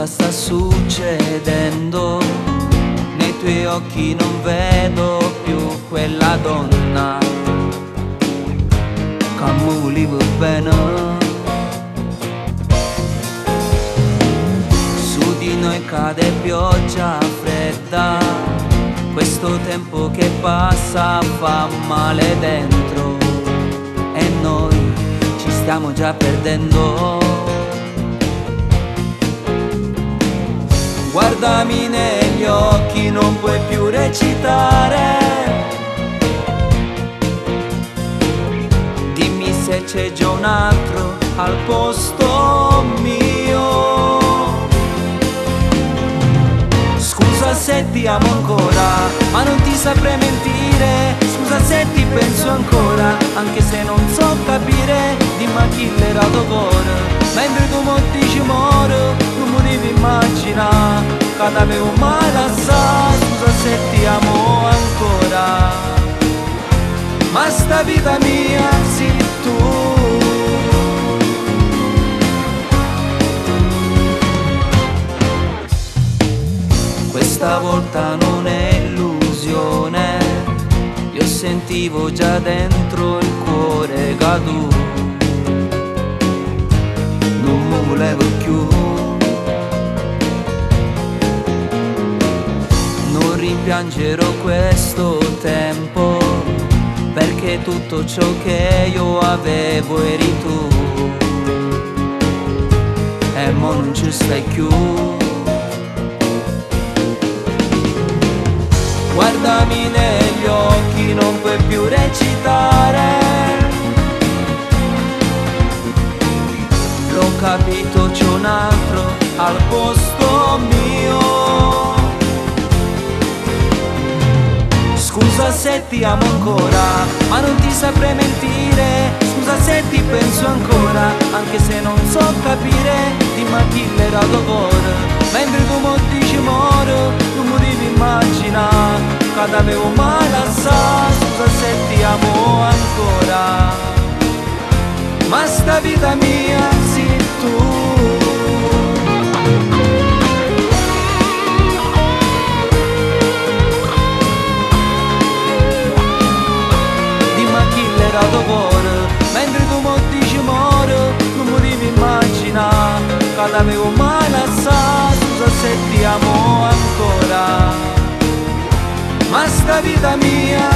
cosa sta succedendo. Nei tuoi occhi non vedo più quella donna che mi voleva bene. Su di noi cade pioggia fredda, questo tempo che passa fa male dentro e noi ci stiamo già perdendo. Guardami negli occhi, non puoi più recitare. Dimmi se c'è già un altro al posto mio. Scusa se ti amo ancora, ma non ti saprei mentire. Scusa se ti penso ancora, anche se non so capire di ma chi l'era tuo cuore. Mentre tu mo dici moro, tu mi devi immaginare che t'avevo male assai. Scusa se ti amo ancora, ma sta vita mia sei tu. Questa volta non è illusione, io sentivo già dentro il cuore che tu non mi volevo più. Non rimpiangerò questo tempo, perché tutto ciò che io avevo eri tu e mo non ci stai più. Guardami negli occhi, non puoi più recitare. L'ho capito, c'è un altro al posto mio. Scusa se ti amo ancora, ma non ti saprei mentire. Scusa se ti penso ancora, anche se non so capire di ma chi l'era tuo cuore. Mentre tu mo dici moro, tu mi devi immaginare che t'avevo male assai. Scusa se ti amo ancora, ma sta vita mia sei tu. Tuo cuore, mentre tu mo dici moro, non mi devi immaginare che t'avevo male assai. Scusa se ti amo ancora, ma sta vita mia